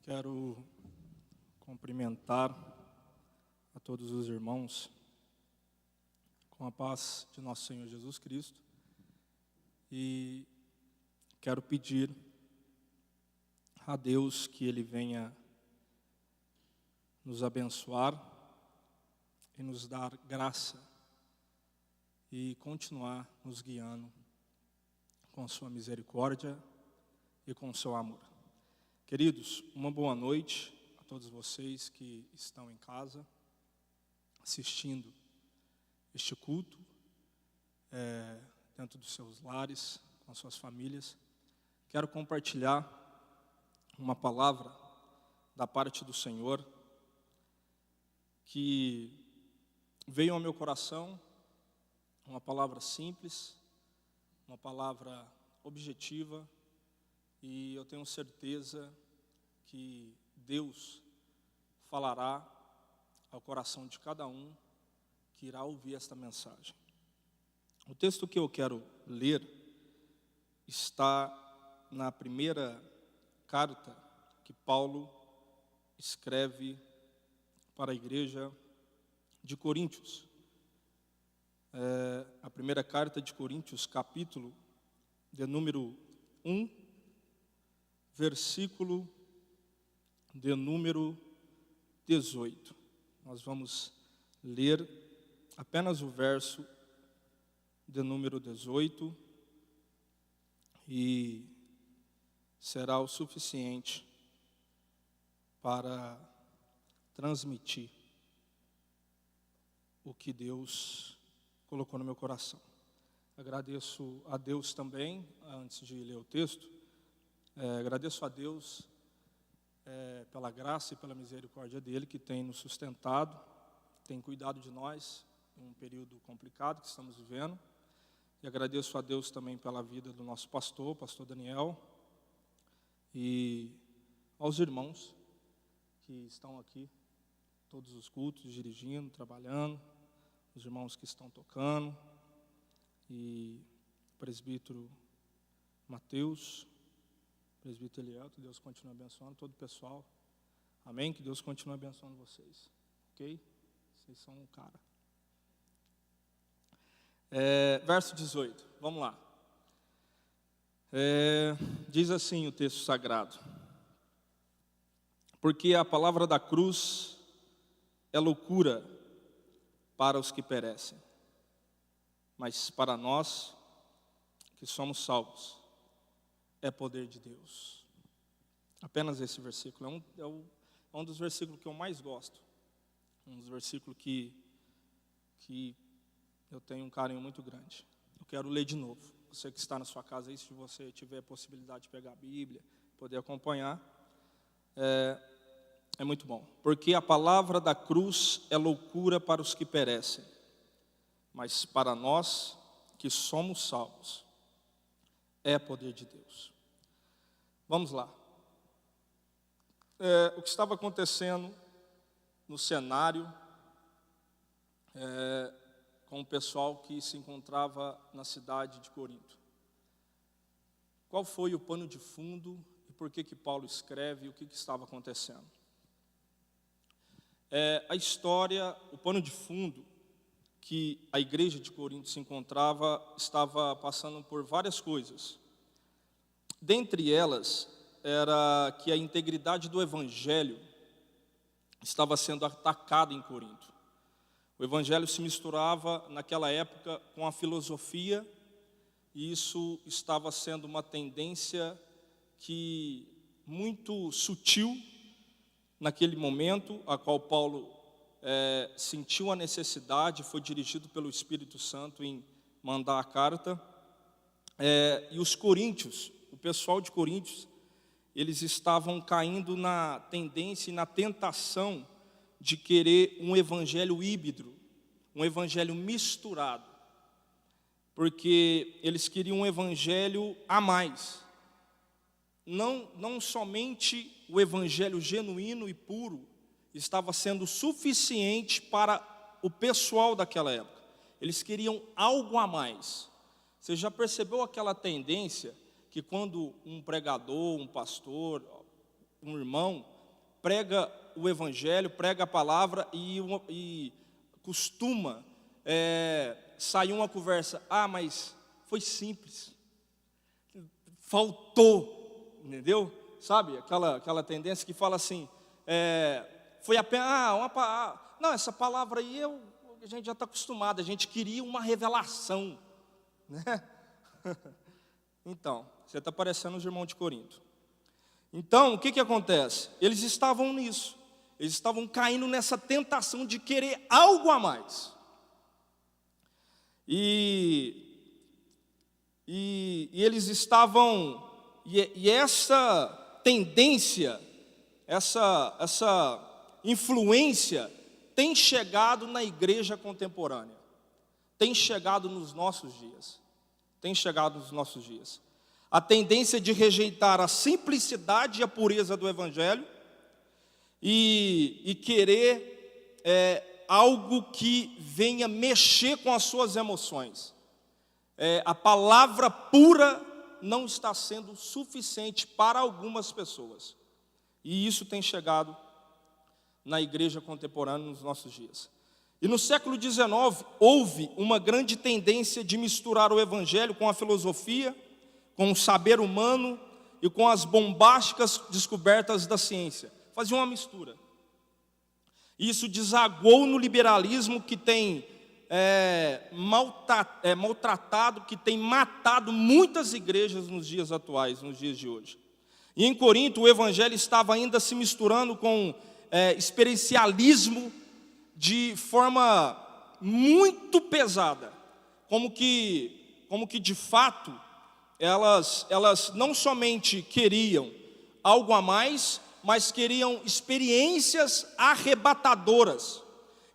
Quero cumprimentar a todos os irmãos com a paz de nosso Senhor Jesus Cristo e quero pedir a Deus que Ele venha nos abençoar e nos dar graça e continuar nos guiando com sua misericórdia e com seu amor. Queridos, uma boa noite a todos vocês que estão em casa, assistindo este culto, dentro dos seus lares, com as suas famílias. Quero compartilhar uma palavra da parte do Senhor que veio ao meu coração, uma palavra simples, uma palavra objetiva, e eu tenho certeza que Deus falará ao coração de cada um que irá ouvir esta mensagem. O texto que eu quero ler está na primeira carta que Paulo escreve para a igreja de Coríntios. A primeira carta de Coríntios, capítulo de número 1, versículo de número 18. Nós vamos ler apenas o verso de número 18 e será o suficiente para transmitir o que Deus colocou no meu coração. Agradeço a Deus também, antes de ler o texto, agradeço a Deus pela graça e pela misericórdia dEle, que tem nos sustentado, tem cuidado de nós em um período complicado que estamos vivendo. E agradeço a Deus também pela vida do nosso pastor Daniel, e aos irmãos que estão aqui, todos os cultos, dirigindo, trabalhando, os irmãos que estão tocando, e o presbítero Mateus, presbítero Eliel, que Deus continue abençoando todo o pessoal. Amém? Que Deus continue abençoando vocês. Ok? Vocês são um cara. Verso 18. Vamos lá. Diz assim o texto sagrado: porque a palavra da cruz é loucura para os que perecem, mas para nós que somos salvos é poder de Deus. Apenas esse versículo é um dos versículos que eu mais gosto. Um dos versículos que eu tenho um carinho muito grande. Eu quero ler de novo. Você que está na sua casa aí, se você tiver a possibilidade de pegar a Bíblia, poder acompanhar, é muito bom. Porque a palavra da cruz é loucura para os que perecem, mas para nós que somos salvos é poder de Deus. Vamos lá. O que estava acontecendo no cenário com o pessoal que se encontrava na cidade de Corinto. Qual foi o pano de fundo e por que Paulo escreve e o que estava acontecendo? A história, o pano de fundo que a igreja de Corinto se encontrava, estava passando por várias coisas. Dentre elas, era que a integridade do evangelho estava sendo atacada em Corinto. O evangelho se misturava naquela época com a filosofia, e isso estava sendo uma tendência que muito sutil naquele momento, a qual Paulo sentiu a necessidade, foi dirigido pelo Espírito Santo em mandar a carta. E os coríntios, o pessoal de Coríntios, eles estavam caindo na tendência e na tentação de querer um evangelho híbrido, um evangelho misturado, porque eles queriam um evangelho a mais. Não somente o evangelho genuíno e puro estava sendo suficiente para o pessoal daquela época. Eles queriam algo a mais. Você já percebeu aquela tendência que quando um pregador, um pastor, um irmão prega o evangelho, prega a palavra e costuma sair uma conversa, mas foi simples, faltou, entendeu? Sabe, aquela tendência que fala assim, foi apenas, não, essa palavra aí a gente já está acostumado, a gente queria uma revelação, né? Então, você está parecendo os irmãos de Corinto. Então, o que acontece? Eles estavam nisso, eles estavam caindo nessa tentação de querer algo a mais. E eles estavam, e essa tendência, essa influência tem chegado na igreja contemporânea, tem chegado nos nossos dias, A tendência de rejeitar a simplicidade e a pureza do evangelho e querer algo que venha mexer com as suas emoções. A palavra pura não está sendo suficiente para algumas pessoas. E isso tem chegado na igreja contemporânea nos nossos dias. E no século XIX, houve uma grande tendência de misturar o evangelho com a filosofia, com o saber humano e com as bombásticas descobertas da ciência. Fazia uma mistura. Isso desagou no liberalismo que tem maltratado, que tem matado muitas igrejas nos dias atuais, nos dias de hoje. E em Corinto o evangelho estava ainda se misturando com experiencialismo de forma muito pesada, como que de fato elas não somente queriam algo a mais, mas queriam experiências arrebatadoras,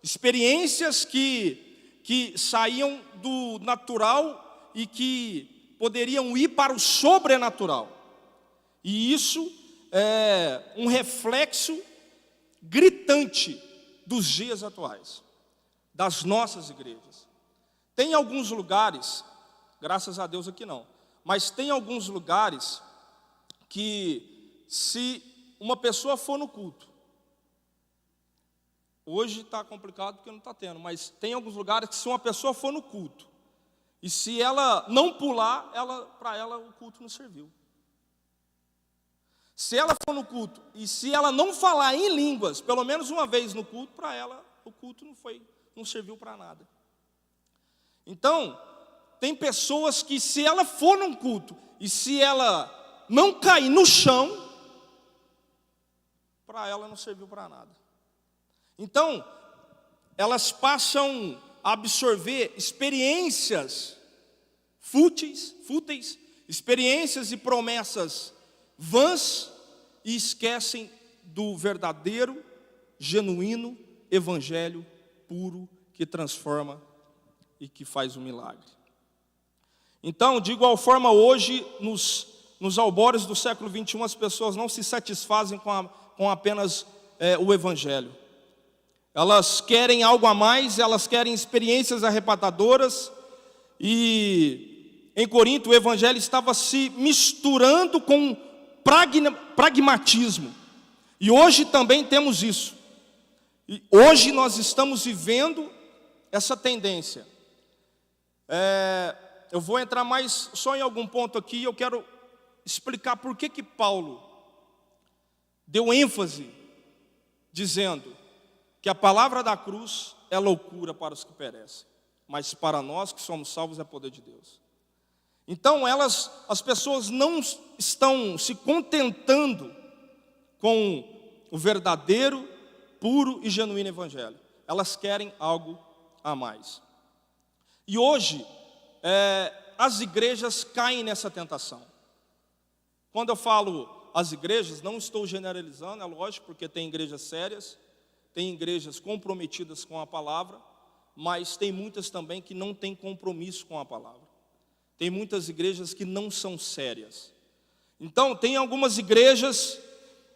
experiências que saíam do natural e que poderiam ir para o sobrenatural. E isso é um reflexo gritante dos dias atuais, das nossas igrejas. Tem alguns lugares, graças a Deus aqui não, mas tem alguns lugares que se uma pessoa for no culto, hoje está complicado porque não está tendo, mas tem alguns lugares que se uma pessoa for no culto, e se ela não pular, para ela o culto não serviu. Se ela for no culto, e se ela não falar em línguas, pelo menos uma vez no culto, para ela o culto não serviu para nada. Então, tem pessoas que se ela for num culto, e se ela não cair no chão, para ela não serviu para nada. Então, elas passam a absorver experiências fúteis, experiências e promessas vãs, e esquecem do verdadeiro, genuíno evangelho puro que transforma e que faz um milagre. Então, de igual forma, hoje, nos albores do século XXI, as pessoas não se satisfazem com apenas o evangelho. Elas querem algo a mais, elas querem experiências arrebatadoras. E em Corinto o evangelho estava se misturando com pragmatismo. E hoje também temos isso. E hoje nós estamos vivendo essa tendência. Eu vou entrar mais só em algum ponto aqui. Eu quero explicar por que Paulo deu ênfase dizendo que a palavra da cruz é loucura para os que perecem, mas para nós que somos salvos é poder de Deus. Então as pessoas não estão se contentando com o verdadeiro, puro e genuíno evangelho. Elas querem algo a mais. E hoje as igrejas caem nessa tentação. Quando eu falo as igrejas, não estou generalizando, é lógico, porque tem igrejas sérias, tem igrejas comprometidas com a palavra, mas tem muitas também que não têm compromisso com a palavra. Tem muitas igrejas que não são sérias. Então, tem algumas igrejas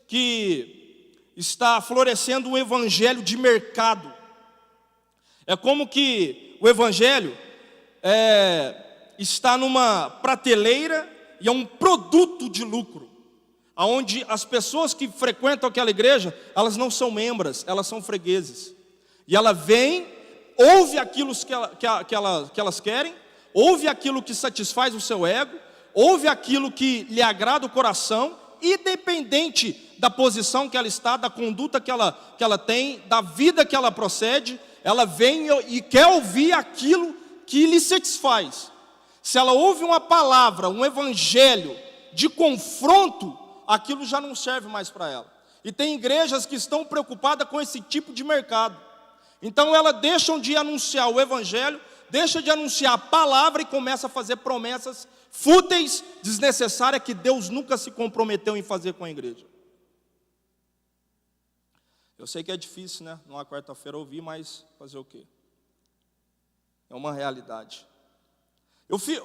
que está florescendo um evangelho de mercado. É como que o evangelho está numa prateleira e é um produto de lucro. onde as pessoas que frequentam aquela igreja, elas não são membros, elas são fregueses. E ela vem, ouve aquilo que elas querem, ouve aquilo que satisfaz o seu ego, ouve aquilo que lhe agrada o coração, independente da posição que ela está, da conduta que ela tem, da vida que ela procede, ela vem e quer ouvir aquilo que lhe satisfaz. Se ela ouve uma palavra, um evangelho de confronto, aquilo já não serve mais para ela. E tem igrejas que estão preocupadas com esse tipo de mercado. Então elas deixam de anunciar o evangelho, deixam de anunciar a palavra e começam a fazer promessas fúteis, desnecessárias, que Deus nunca se comprometeu em fazer com a igreja. Eu sei que é difícil, né? Numa quarta-feira ouvir, mas fazer o quê? É uma realidade. Eu fico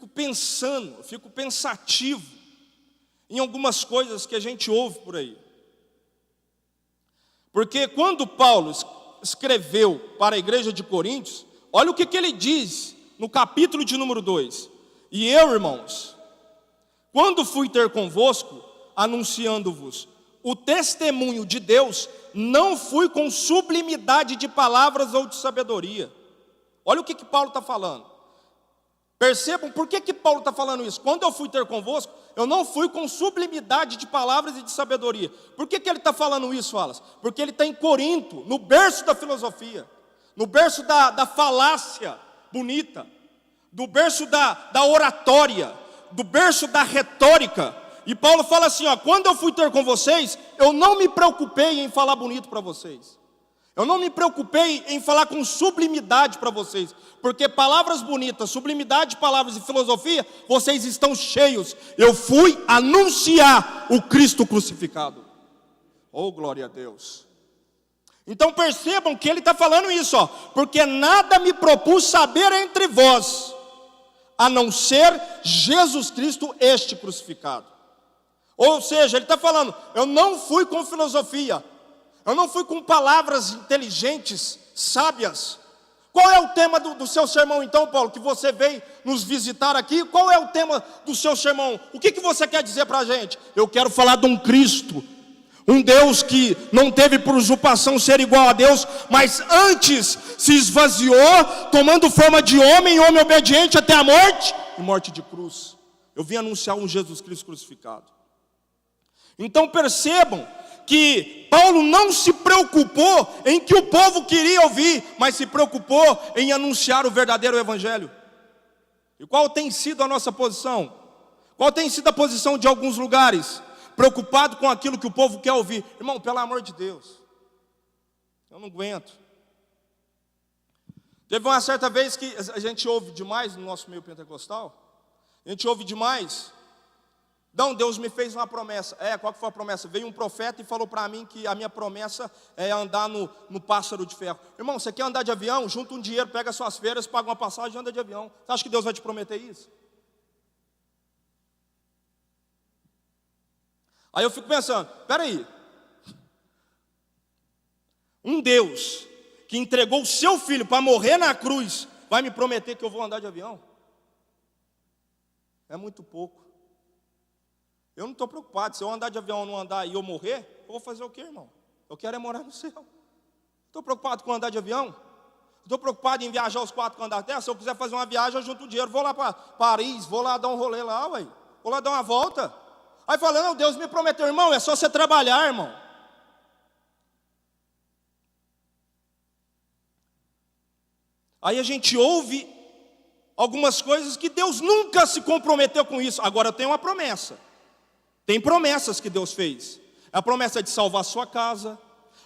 pensando, eu fico pensativo em algumas coisas que a gente ouve por aí. Porque quando Paulo escreveu para a igreja de Coríntios, olha o que ele diz no capítulo de número 2. E eu, irmãos, quando fui ter convosco, anunciando-vos o testemunho de Deus, não fui com sublimidade de palavras ou de sabedoria. Olha o que Paulo está falando. Percebam por que Paulo está falando isso. Quando eu fui ter convosco, eu não fui com sublimidade de palavras e de sabedoria. Por que ele está falando isso, Wallace? Porque ele está em Corinto, no berço da filosofia, no berço da falácia bonita, do berço da oratória, do berço da retórica. E Paulo fala assim, quando eu fui ter com vocês, eu não me preocupei em falar bonito para vocês. Eu não me preocupei em falar com sublimidade para vocês, porque palavras bonitas, sublimidade de palavras e filosofia, vocês estão cheios. Eu fui anunciar o Cristo crucificado. Oh, glória a Deus. Então percebam que ele está falando isso, porque nada me propus saber entre vós, a não ser Jesus Cristo este crucificado. Ou seja, ele está falando, eu não fui com filosofia, eu não fui com palavras inteligentes, sábias. Qual é o tema do seu sermão então, Paulo, que você veio nos visitar aqui? Qual é o tema do seu sermão? O que você quer dizer para a gente? Eu quero falar de um Cristo, um Deus que não teve por usurpação ser igual a Deus, mas antes se esvaziou, tomando forma de homem obediente até a morte, e morte de cruz. Eu vim anunciar um Jesus Cristo crucificado. Então percebam que Paulo não se preocupou em que o povo queria ouvir, mas se preocupou em anunciar o verdadeiro evangelho. E qual tem sido a nossa posição? Qual tem sido a posição de alguns lugares? Preocupado com aquilo que o povo quer ouvir. Irmão, pelo amor de Deus, eu não aguento. Teve uma certa vez que a gente ouve demais no nosso meio pentecostal. A gente ouve demais. Não, Deus me fez uma promessa. Qual que foi a promessa? Veio um profeta e falou para mim que a minha promessa é andar no pássaro de ferro. Irmão, você quer andar de avião? Junta um dinheiro, pega suas férias, paga uma passagem e anda de avião. Você acha que Deus vai te prometer isso? Aí eu fico pensando, peraí. Um Deus que entregou o seu filho para morrer na cruz, vai me prometer que eu vou andar de avião? É muito pouco. Eu não estou preocupado, se eu andar de avião ou não andar e eu morrer, eu vou fazer o quê, irmão? Eu quero é morar no céu. Estou preocupado com andar de avião? Estou preocupado em viajar os 4 cantos da terra? Se eu quiser fazer uma viagem, eu junto o dinheiro, vou lá para Paris, vou lá dar um rolê lá, ué. Vou lá dar uma volta. Aí fala, não, Deus me prometeu, irmão, é só você trabalhar, irmão. Aí a gente ouve algumas coisas que Deus nunca se comprometeu com isso. Agora eu tenho uma promessa. Tem promessas que Deus fez. A promessa de salvar a sua casa,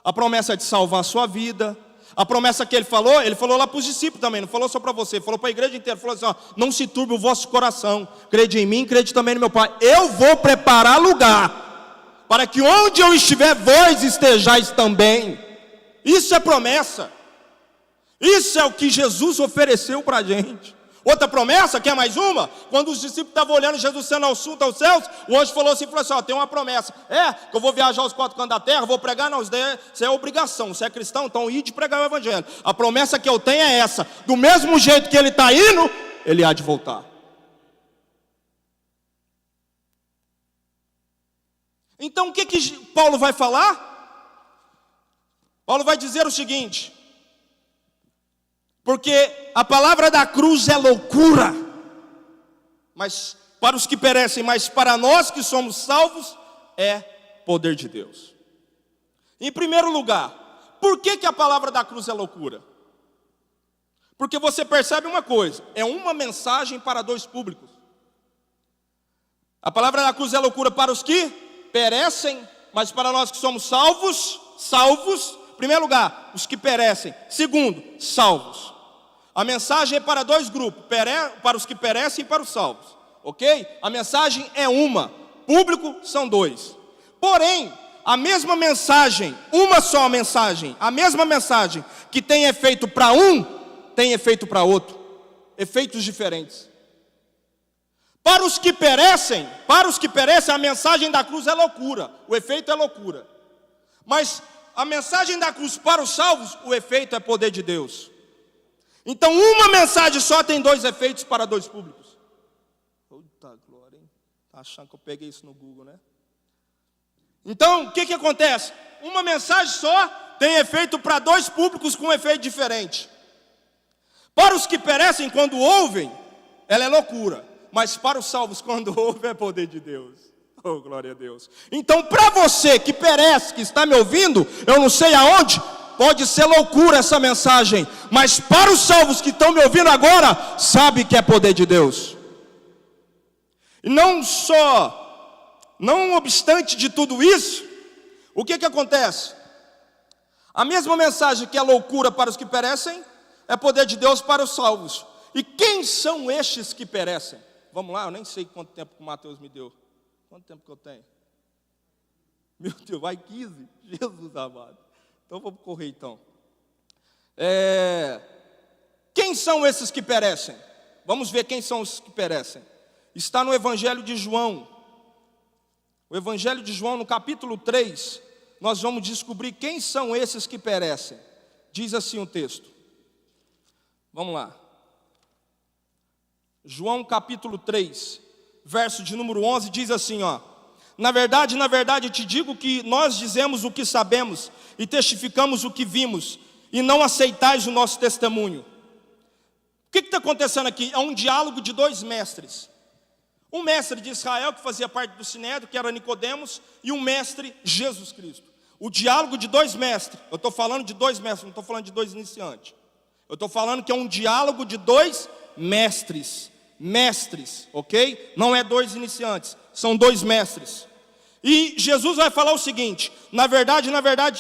a promessa de salvar a sua vida, a promessa que ele falou lá para os discípulos também, não falou só para você, falou para a igreja inteira, falou assim, não se turbe o vosso coração, crede em mim, crede também no meu Pai, eu vou preparar lugar, para que onde eu estiver, vós estejais também. Isso é promessa, isso é o que Jesus ofereceu para a gente. Outra promessa, quer mais uma? Quando os discípulos estavam olhando Jesus sendo assunto aos céus, o anjo falou assim, tem uma promessa. Que eu vou viajar aos 4 cantos da terra, vou pregar, não, isso é obrigação. Você é cristão, então ide pregar o evangelho. A promessa que eu tenho é essa. Do mesmo jeito que ele está indo, ele há de voltar. Então o que Paulo vai falar? Paulo vai dizer o seguinte: porque a palavra da cruz é loucura, mas para os que perecem, mas para nós que somos salvos, é poder de Deus. Em primeiro lugar, por que a palavra da cruz é loucura? Porque você percebe uma coisa, é uma mensagem para dois públicos. A palavra da cruz é loucura para os que perecem, mas para nós que somos salvos, em primeiro lugar, os que perecem. Segundo, salvos. A mensagem é para dois grupos, para os que perecem e para os salvos. Ok? A mensagem é uma, público são dois. Porém, a mesma mensagem, uma só mensagem, a mesma mensagem que tem efeito para um, tem efeito para outro. Efeitos diferentes. Para os que perecem, a mensagem da cruz é loucura, o efeito é loucura. Mas a mensagem da cruz para os salvos, o efeito é poder de Deus. Então uma mensagem só tem dois efeitos para dois públicos. Puta glória, hein? Tá achando que eu peguei isso no Google, né? Então, o que acontece? Uma mensagem só tem efeito para dois públicos com efeito diferente. Para os que perecem, quando ouvem, ela é loucura. Mas para os salvos, quando ouvem, é poder de Deus. Oh, glória a Deus. Então, para você que perece, que está me ouvindo, eu não sei aonde, pode ser loucura essa mensagem. Mas para os salvos que estão me ouvindo agora, sabe que é poder de Deus. E não obstante de tudo isso, o que acontece? A mesma mensagem que é loucura para os que perecem, é poder de Deus para os salvos. E quem são estes que perecem? Vamos lá, eu nem sei quanto tempo que o Mateus me deu. Quanto tempo que eu tenho? Meu Deus, vai 15? Jesus amado. Então vamos correr então. Quem são esses que perecem? Vamos ver quem são os que perecem. Está no Evangelho de João. O Evangelho de João, no capítulo 3, nós vamos descobrir quem são esses que perecem. Diz assim o texto. Vamos lá. João capítulo 3, verso de número 11, diz assim, ó: na verdade, te digo que nós dizemos o que sabemos e testificamos o que vimos, e não aceitais o nosso testemunho. O que está acontecendo aqui? É um diálogo de dois mestres. Um mestre de Israel, que fazia parte do Sinédrio, que era Nicodemos, e um mestre, Jesus Cristo. O diálogo de dois mestres. Eu estou falando de dois mestres, não estou falando de dois iniciantes. Eu estou falando que é um diálogo de dois mestres. Mestres, ok? Não é dois iniciantes, são dois mestres. E Jesus vai falar o seguinte: na verdade,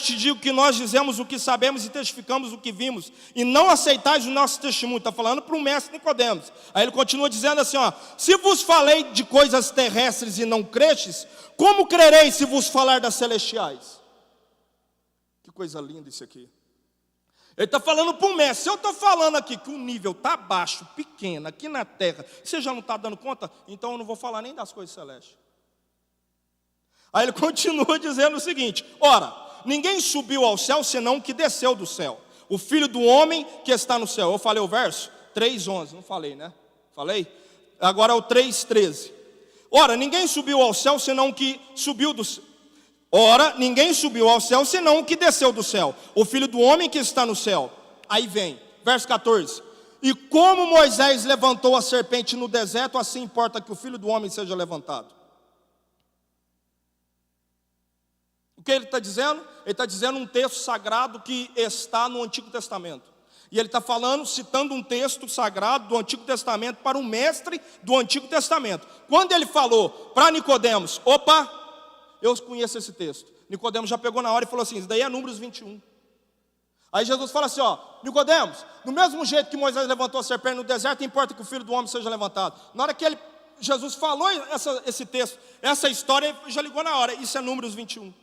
te digo que nós dizemos o que sabemos e testificamos o que vimos, e não aceitais o nosso testemunho. Está falando para o mestre Nicodemos. Aí ele continua dizendo assim, ó: se vos falei de coisas terrestres e não crestes, como crereis se vos falar das celestiais? Que coisa linda isso aqui. Ele está falando para o mestre. Se eu estou falando aqui que o nível está baixo, pequeno, aqui na terra, você já não está dando conta? Então eu não vou falar nem das coisas celestes. Aí ele continua dizendo o seguinte: ora, ninguém subiu ao céu senão o que desceu do céu, o Filho do homem que está no céu. Eu falei o verso 3:11, não falei, né? Falei? Agora é o 3:13. Ora, ninguém subiu ao céu senão o que subiu do céu. Ora, ninguém subiu ao céu senão o que desceu do céu, o Filho do homem que está no céu. Aí vem, verso 14: e como Moisés levantou a serpente no deserto, assim importa que o Filho do homem seja levantado. O que ele está dizendo? Ele está dizendo um texto sagrado que está no Antigo Testamento. E ele está falando, citando um texto sagrado do Antigo Testamento para um mestre do Antigo Testamento. Quando ele falou para Nicodemos, opa, eu conheço esse texto. Nicodemos já pegou na hora e falou assim: isso daí é Números 21. Aí Jesus fala assim, ó: Nicodemos, do mesmo jeito que Moisés levantou a serpente no deserto, importa que o Filho do homem seja levantado. Na hora que Jesus falou esse texto, essa história, já ligou na hora. Isso é Números 21.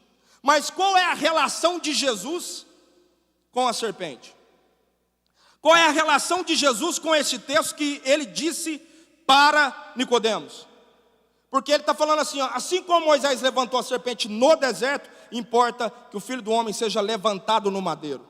Mas qual é a relação de Jesus com a serpente? Qual é a relação de Jesus com esse texto que ele disse para Nicodemos? Porque ele está falando assim, ó: assim como Moisés levantou a serpente no deserto, importa que o Filho do homem seja levantado no madeiro.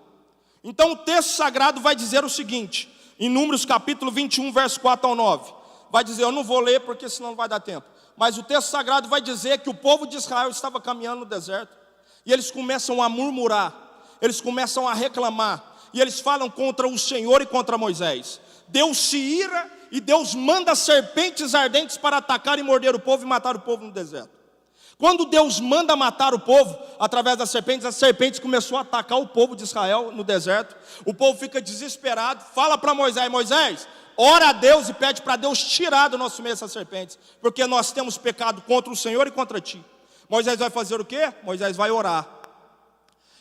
Então o texto sagrado vai dizer o seguinte, em Números capítulo 21, verso 4 ao 9. Vai dizer, eu não vou ler porque senão não vai dar tempo. Mas o texto sagrado vai dizer que o povo de Israel estava caminhando no deserto. E eles começam a murmurar, eles começam a reclamar. E eles falam contra o Senhor e contra Moisés. Deus se ira e Deus manda serpentes ardentes para atacar e morder o povo e matar o povo no deserto. Quando Deus manda matar o povo, através das serpentes, as serpentes começaram a atacar o povo de Israel no deserto. O povo fica desesperado, fala para Moisés: Moisés, ora a Deus e pede para Deus tirar do nosso meio essas serpentes, porque nós temos pecado contra o Senhor e contra ti. Moisés vai fazer o quê? Moisés vai orar.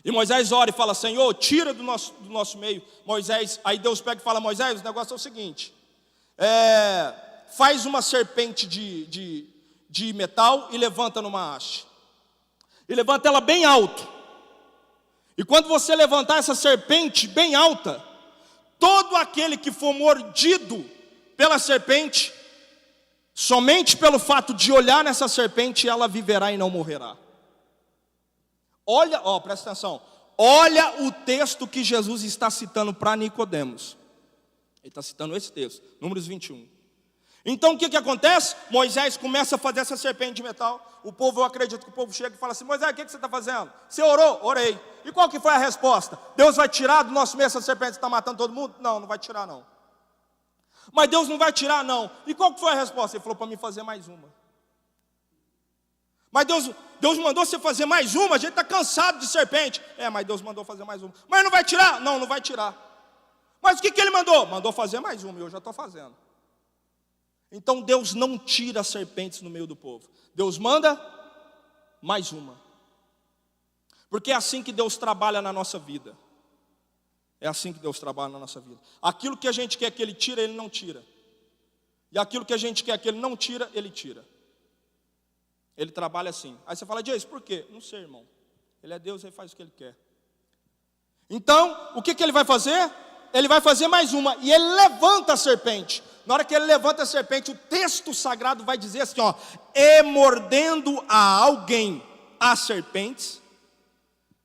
E Moisés ora e fala: Senhor, tira do nosso meio. Moisés, aí Deus pega e fala: Moisés, o negócio é o seguinte, faz uma serpente de metal e levanta numa haste. E levanta ela bem alto. E quando você levantar essa serpente bem alta, todo aquele que for mordido pela serpente, somente pelo fato de olhar nessa serpente, ela viverá e não morrerá. Olha, presta atenção. Olha o texto que Jesus está citando para Nicodemos. Ele está citando esse texto, Números 21. Então o que acontece? Moisés começa a fazer essa serpente de metal. O povo, eu acredito que o povo chega e fala assim: Moisés, o que você está fazendo? Você orou? Orei. E qual que foi a resposta? Deus vai tirar do nosso meio essa serpente que está matando todo mundo? Não, não vai tirar não. Mas Deus não vai tirar não. E qual que foi a resposta? Ele falou para mim fazer mais uma. Mas Deus mandou você fazer mais uma, a gente está cansado de serpente. Mas Deus mandou fazer mais uma. Mas não vai tirar? Não, não vai tirar. Mas o que Ele mandou? Mandou fazer mais uma, e eu já estou fazendo. Então Deus não tira as serpentes no meio do povo. Deus manda mais uma. Porque é assim que Deus trabalha na nossa vida. É assim que Deus trabalha na nossa vida. Aquilo que a gente quer que Ele tire, Ele não tira. E aquilo que a gente quer que Ele não tira, Ele tira. Ele trabalha assim. Aí você fala: Dias, por quê? Não sei, irmão. Ele é Deus, Ele faz o que Ele quer. Então, o que Ele vai fazer? Ele vai fazer mais uma. E Ele levanta a serpente. Na hora que Ele levanta a serpente, o texto sagrado vai dizer assim, e mordendo a alguém as serpentes,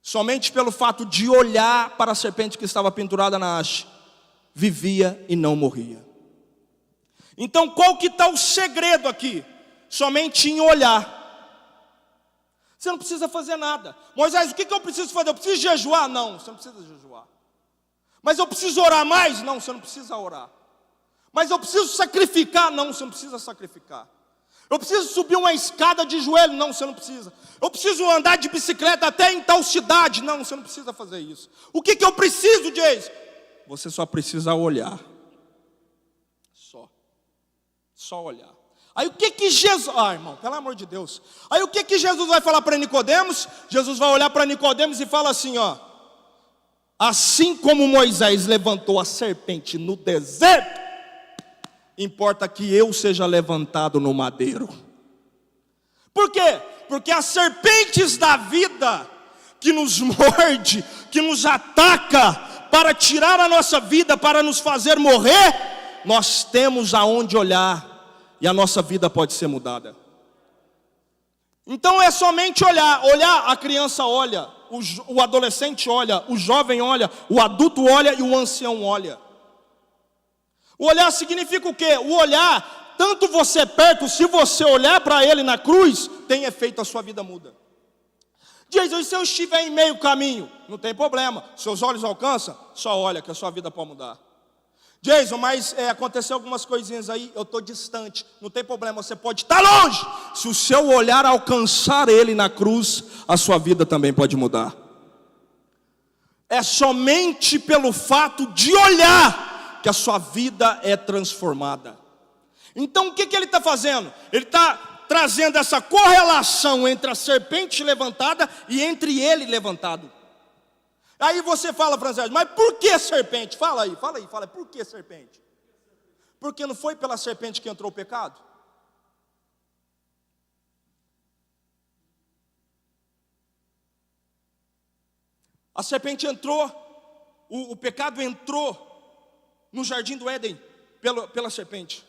somente pelo fato de olhar para a serpente que estava pendurada na haste, vivia e não morria. Então qual que está o segredo aqui? Somente em olhar. Você não precisa fazer nada. Moisés, o que eu preciso fazer? Eu preciso jejuar? Não, você não precisa jejuar. Mas eu preciso orar mais? Não, você não precisa orar. Mas eu preciso sacrificar? Não, você não precisa sacrificar. Eu preciso subir uma escada de joelho? Não, você não precisa. Eu preciso andar de bicicleta até em tal cidade? Não, você não precisa fazer isso. O que eu preciso, Jason? Você só precisa olhar. Só olhar. Aí o que Jesus... irmão, pelo amor de Deus. Aí o que Jesus vai falar para Nicodemos? Jesus vai olhar para Nicodemos e fala assim, assim como Moisés levantou a serpente no deserto, importa que eu seja levantado no madeiro. Por quê? Porque as serpentes da vida que nos morde, que nos ataca para tirar a nossa vida, para nos fazer morrer, nós temos aonde olhar e a nossa vida pode ser mudada. Então é somente olhar, a criança olha, o adolescente olha, o jovem olha, o adulto olha e o ancião olha. O olhar significa o quê? O olhar, tanto você perto, se você olhar para ele na cruz, tem efeito, a sua vida muda. Diz, e se eu estiver em meio caminho? Não tem problema, seus olhos alcançam, só olha que a sua vida pode mudar. Jason, mas aconteceu algumas coisinhas aí, eu estou distante, não tem problema, você pode estar longe. Se o seu olhar alcançar ele na cruz, a sua vida também pode mudar. É somente pelo fato de olhar que a sua vida é transformada. Então o que ele está fazendo? Ele está trazendo essa correlação entre a serpente levantada e entre ele levantado. Aí você fala, Francês, mas por que serpente? Fala aí, por que serpente? Porque não foi pela serpente que entrou o pecado? A serpente entrou, o pecado entrou no jardim do Éden pela serpente.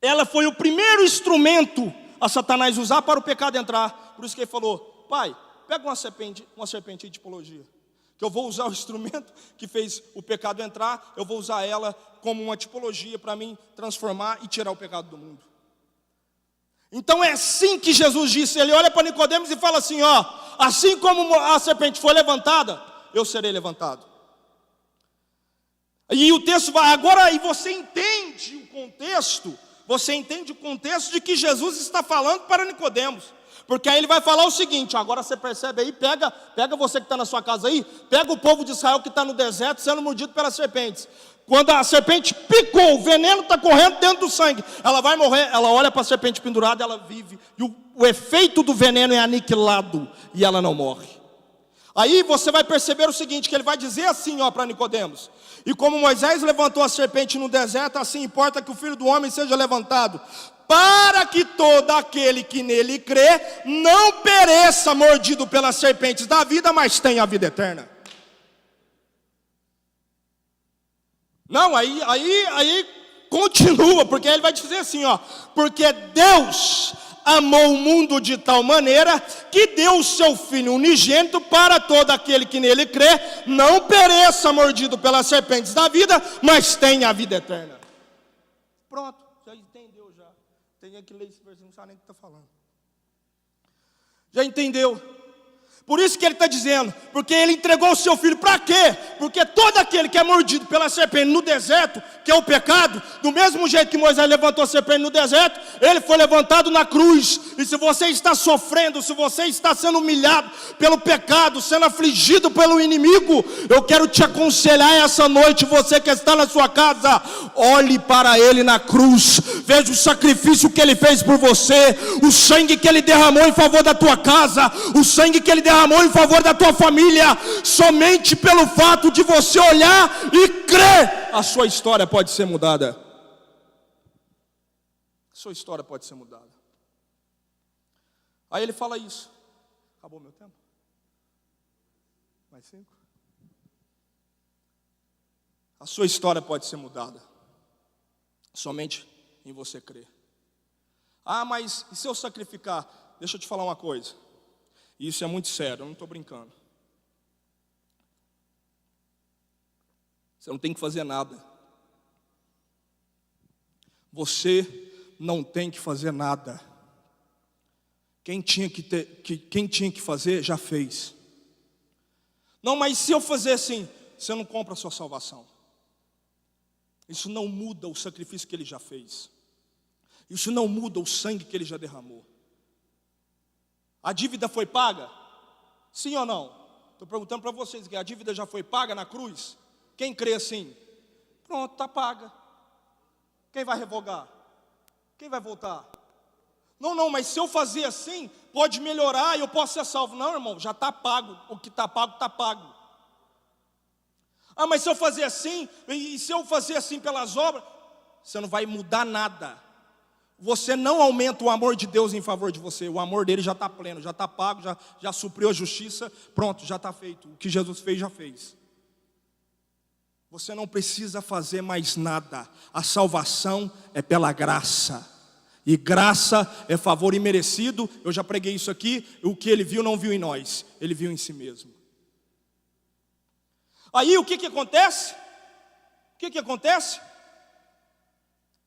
Ela foi o primeiro instrumento a Satanás usar para o pecado entrar. Por isso que ele falou, pai, pega uma serpente de tipologia, que eu vou usar o instrumento que fez o pecado entrar, eu vou usar ela como uma tipologia para mim transformar e tirar o pecado do mundo. Então é assim que Jesus disse. Ele olha para Nicodemos e fala assim, ó, assim como a serpente foi levantada, eu serei levantado. E o texto vai, agora aí você entende o contexto de que Jesus está falando para Nicodemos. Porque aí ele vai falar o seguinte, agora você percebe aí, pega você que está na sua casa aí, pega o povo de Israel que está no deserto sendo mordido pelas serpentes. Quando a serpente picou, o veneno está correndo dentro do sangue, ela vai morrer, ela olha para a serpente pendurada, ela vive, e o efeito do veneno é aniquilado, e ela não morre. Aí você vai perceber o seguinte, que ele vai dizer assim, ó, para Nicodemos: e como Moisés levantou a serpente no deserto, assim importa que o Filho do Homem seja levantado, para que todo aquele que nele crê não pereça mordido pelas serpentes da vida, mas tenha a vida eterna. Não, aí continua, porque ele vai dizer assim, ó, porque Deus amou o mundo de tal maneira que deu o seu Filho unigênito para todo aquele que nele crê não pereça mordido pelas serpentes da vida, mas tenha a vida eterna. Pronto, já entendeu já. Tem que ler esse versículo, não sabe nem o que está falando. Já entendeu? Por isso que ele está dizendo, porque ele entregou o seu filho, para quê? Porque todo aquele que é mordido pela serpente no deserto, que é o pecado, do mesmo jeito que Moisés levantou a serpente no deserto, ele foi levantado na cruz. E se você está sofrendo, se você está sendo humilhado pelo pecado, sendo afligido pelo inimigo, eu quero te aconselhar essa noite, você que está na sua casa, olhe para ele na cruz, veja o sacrifício que ele fez por você, o sangue que ele derramou em favor da tua casa, o sangue que ele derramou em favor da tua família. Somente pelo fato de você olhar e crer, a sua história pode ser mudada. A sua história pode ser mudada. Aí ele fala isso. Acabou meu tempo? Mais 5? A sua história pode ser mudada somente em você crer. Ah, mas e se eu sacrificar? Deixa eu te falar uma coisa. Isso é muito sério, eu não estou brincando. Você não tem que fazer nada. Você não tem que fazer nada. Quem tinha que fazer, já fez. Não, mas se eu fazer assim, você não compra a sua salvação. Isso não muda o sacrifício que ele já fez. Isso não muda o sangue que ele já derramou. A dívida foi paga? Sim ou não? Estou perguntando para vocês, que a dívida já foi paga na cruz? Quem crê assim? Pronto, está paga. Quem vai revogar? Quem vai voltar? Não, mas se eu fazer assim, pode melhorar e eu posso ser salvo. Não, irmão, já está pago. O que está pago, está pago. Ah, mas se eu fazer assim, e se eu fazer assim pelas obras, você não vai mudar nada. Você não aumenta o amor de Deus em favor de você. O amor dele já está pleno, já está pago, já supriu a justiça. Pronto, já está feito. O que Jesus fez, já fez. Você não precisa fazer mais nada. A salvação é pela graça. E graça é favor imerecido. Eu já preguei isso aqui. O que ele viu, não viu em nós. Ele viu em si mesmo. Aí o que acontece? O que acontece?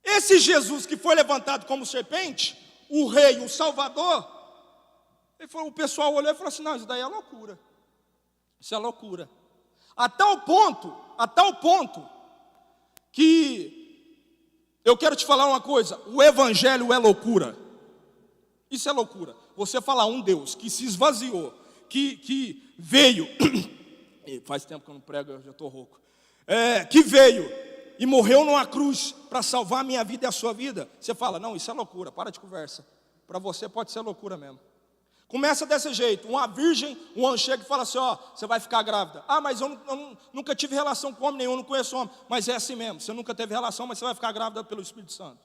Esse Jesus que foi levantado como serpente, o rei, o salvador, o pessoal olhou e falou assim, não, isso daí é loucura. Isso é loucura. A tal ponto que eu quero te falar uma coisa, o evangelho é loucura. Isso é loucura. Você falar um Deus que se esvaziou, que veio, faz tempo que eu não prego, eu já estou rouco, que veio e morreu numa cruz para salvar a minha vida e a sua vida. Você fala, não, isso é loucura, para de conversa. Para você pode ser loucura mesmo. Começa desse jeito, uma virgem, um anjo chega e fala assim, ó, você vai ficar grávida. Ah, mas eu nunca tive relação com homem nenhum, não conheço homem. Mas é assim mesmo, você nunca teve relação, mas você vai ficar grávida pelo Espírito Santo.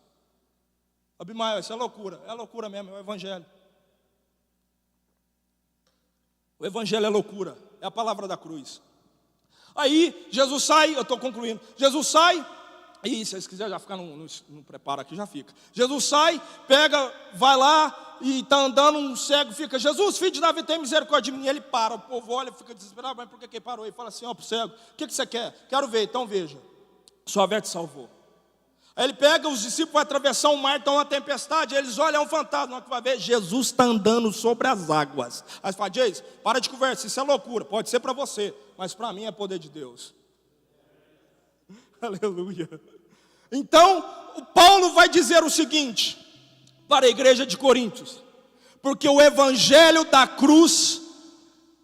Abimael, isso é loucura mesmo, é o evangelho. O evangelho é loucura, é a palavra da cruz. Aí, Jesus sai, eu estou concluindo. Jesus sai, e se vocês quiserem já ficar no preparo aqui, já fica. Jesus sai, pega, vai lá, e está andando, um cego fica, Jesus, filho de Davi, tem misericórdia de mim. Ele para, o povo olha, fica desesperado, mas por que ele parou? Ele fala assim, ó, para o cego, o que você quer? Quero ver, então veja, sua fé te salvou. Aí ele pega os discípulos, vai atravessar o mar, está uma tempestade, aí eles olham, é um fantasma, que vai ver, Jesus está andando sobre as águas. Aí você fala, Jason, para de conversa, isso é loucura, pode ser para você, mas para mim é poder de Deus. Aleluia. Então, o Paulo vai dizer o seguinte, para a igreja de Coríntios, porque o evangelho da cruz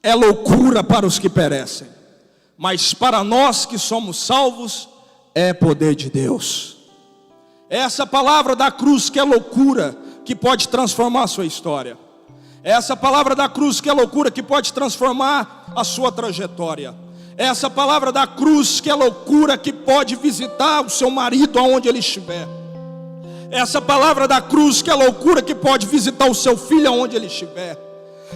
é loucura para os que perecem, mas para nós que somos salvos, é poder de Deus. Essa palavra da cruz que é loucura, que pode transformar a sua história. Essa palavra da cruz que é loucura, que pode transformar a sua trajetória. Essa palavra da cruz que é loucura, que pode visitar o seu marido aonde ele estiver. Essa palavra da cruz que é loucura, que pode visitar o seu filho aonde ele estiver.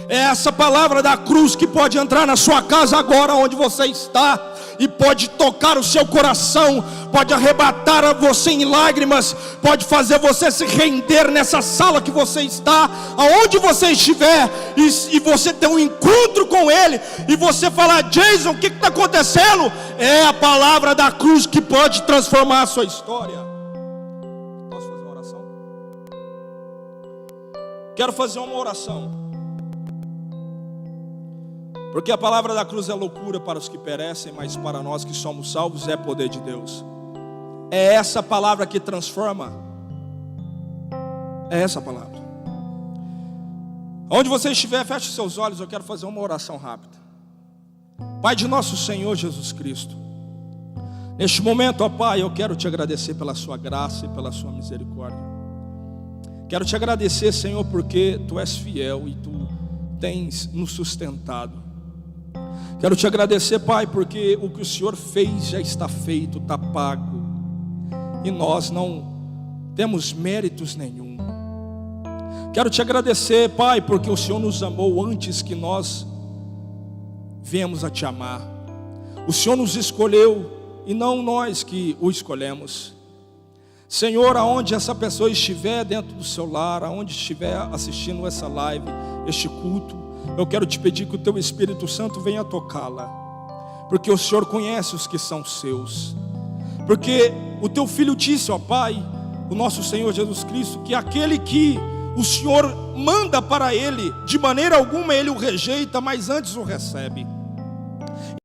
Essa palavra da cruz que pode entrar na sua casa agora onde você está e pode tocar o seu coração, pode arrebatar você em lágrimas, pode fazer você se render nessa sala que você está, aonde você estiver, e você ter um encontro com Ele, e você falar, Jason, o que está acontecendo? É a palavra da cruz que pode transformar a sua história. Posso fazer uma oração? Quero fazer uma oração. Porque a palavra da cruz é loucura para os que perecem, mas para nós que somos salvos é poder de Deus. É essa palavra que transforma. É essa palavra. Onde você estiver, feche seus olhos, eu quero fazer uma oração rápida. Pai de nosso Senhor Jesus Cristo, neste momento, ó Pai, eu quero te agradecer pela sua graça e pela sua misericórdia. Quero te agradecer, Senhor, porque Tu és fiel e Tu tens nos sustentado. Quero te agradecer, Pai, porque o que o Senhor fez já está feito, está pago, e nós não temos méritos nenhum. Quero te agradecer, Pai, porque o Senhor nos amou antes que nós viemos a te amar. O Senhor nos escolheu e não nós que o escolhemos. Senhor, aonde essa pessoa estiver dentro do seu lar, aonde estiver assistindo essa live, este culto, eu quero te pedir que o Teu Espírito Santo venha tocá-la, porque o Senhor conhece os que são seus, porque o Teu Filho disse, ó Pai, o nosso Senhor Jesus Cristo, que aquele que o Senhor manda para Ele, de maneira alguma Ele o rejeita, mas antes o recebe.